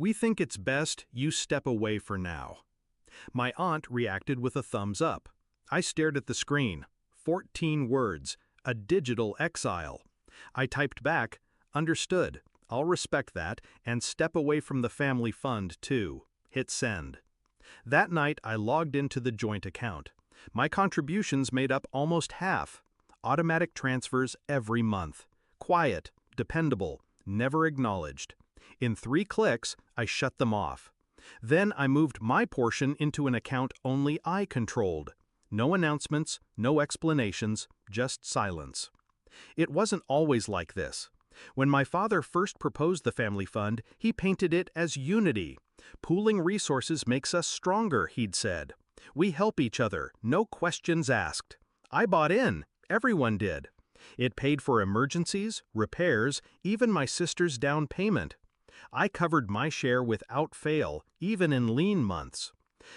We think it's best you step away for now." My aunt reacted with a thumbs up. I stared at the screen. 14 words. A digital exile. I typed back, "Understood. I'll respect that and step away from the family fund too." Hit send. That night I logged into the joint account. My contributions made up almost half. Automatic transfers every month. Quiet, dependable, never acknowledged. In 3 clicks, I shut them off. Then I moved my portion into an account only I controlled. No announcements, no explanations, just silence. It wasn't always like this. When my father first proposed the family fund, he painted it as unity. "Pooling resources makes us stronger," he'd said. "We help each other, no questions asked." I bought in. Everyone did. It paid for emergencies, repairs, even my sister's down payment. I covered my share without fail, even in lean months.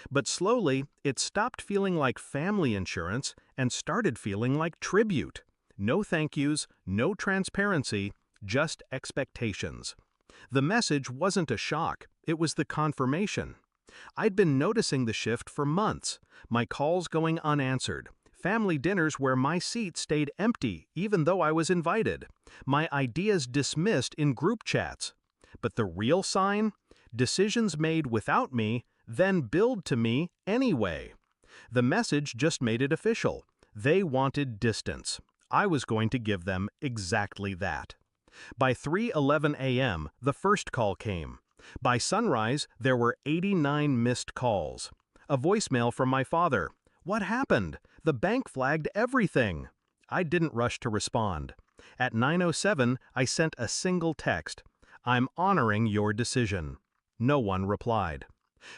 But slowly, it stopped feeling like family insurance and started feeling like tribute. No thank yous, no transparency, just expectations. The message wasn't a shock, it was the confirmation. I'd been noticing the shift for months, my calls going unanswered, family dinners where my seat stayed empty even though I was invited, my ideas dismissed in group chats. But the real sign? Decisions made without me, then billed to me anyway. The message just made it official. They wanted distance. I was going to give them exactly that. By 3:11 a.m., the first call came. By sunrise, there were 89 missed calls. A voicemail from my father. "What happened? The bank flagged everything." I didn't rush to respond. At 9:07, I sent a single text. "I'm honoring your decision." No one replied.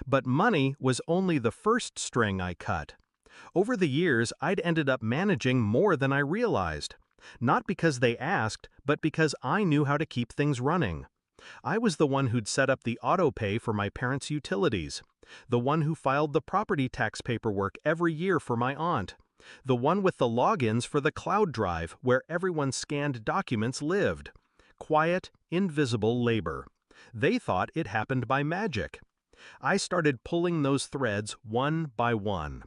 But money was only the first string I cut. Over the years, I'd ended up managing more than I realized. Not because they asked, but because I knew how to keep things running. I was the one who'd set up the auto pay for my parents' utilities, the one who filed the property tax paperwork every year for my aunt, the one with the logins for the cloud drive where everyone's scanned documents lived. Quiet, invisible labor. They thought it happened by magic. I started pulling those threads one by one.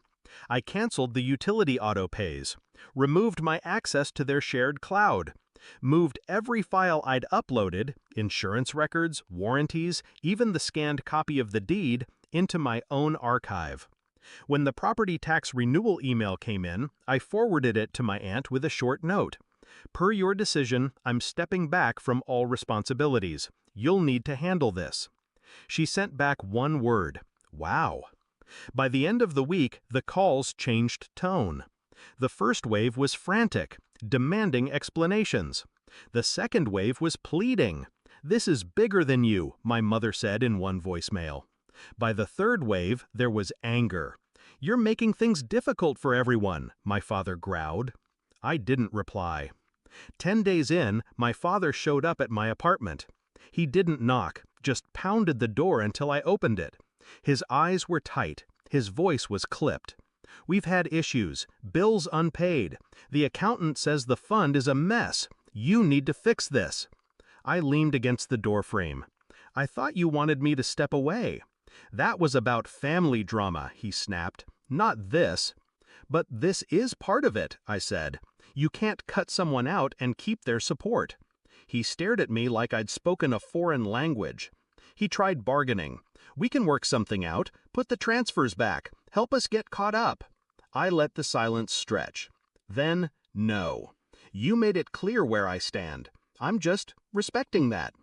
I canceled the utility auto pays, removed my access to their shared cloud, moved every file I'd uploaded, insurance records, warranties, even the scanned copy of the deed, into my own archive. When the property tax renewal email came in, I forwarded it to my aunt with a short note. "Per your decision, I'm stepping back from all responsibilities. You'll need to handle this." She sent back one word: "Wow." By the end of the week, the calls changed tone. The first wave was frantic, demanding explanations. The second wave was pleading. "This is bigger than you," my mother said in one voicemail. By the third wave, there was anger. "You're making things difficult for everyone," my father growled. I didn't reply. 10 days in, my father showed up at my apartment. He didn't knock, just pounded the door until I opened it. His eyes were tight. His voice was clipped. "We've had issues, bills unpaid. The accountant says the fund is a mess. You need to fix this." I leaned against the doorframe. "I thought you wanted me to step away." "That was about family drama," he snapped. "Not this." "But this is part of it," I said. "You can't cut someone out and keep their support." He stared at me like I'd spoken a foreign language. He tried bargaining. "We can work something out. Put the transfers back. Help us get caught up." I let the silence stretch. Then, "No. You made it clear where I stand. I'm just respecting that."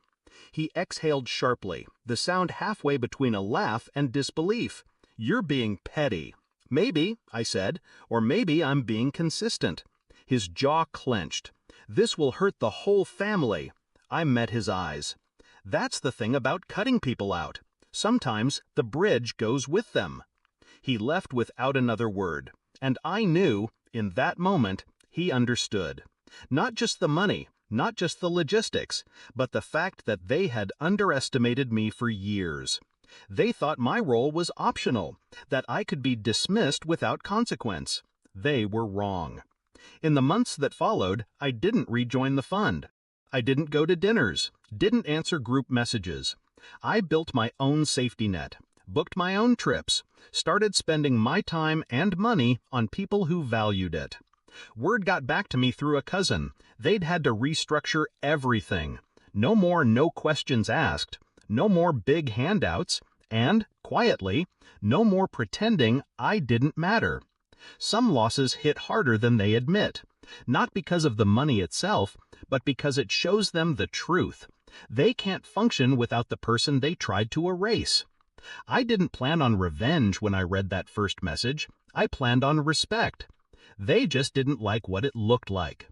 He exhaled sharply, the sound halfway between a laugh and disbelief. "You're being petty." "Maybe," I said, "or maybe I'm being consistent." His jaw clenched. "This will hurt the whole family." I met his eyes. "That's the thing about cutting people out. Sometimes the bridge goes with them." He left without another word, and I knew, in that moment, he understood. Not just the money, not just the logistics, but the fact that they had underestimated me for years. They thought my role was optional, that I could be dismissed without consequence. They were wrong. In the months that followed, I didn't rejoin the fund. I didn't go to dinners, didn't answer group messages. I built my own safety net, booked my own trips, started spending my time and money on people who valued it. Word got back to me through a cousin. They'd had to restructure everything. No more no questions asked, no more big handouts, and, quietly, no more pretending I didn't matter. Some losses hit harder than they admit, not because of the money itself, but because it shows them the truth. They can't function without the person they tried to erase. I didn't plan on revenge when I read that first message. I planned on respect. They just didn't like what it looked like.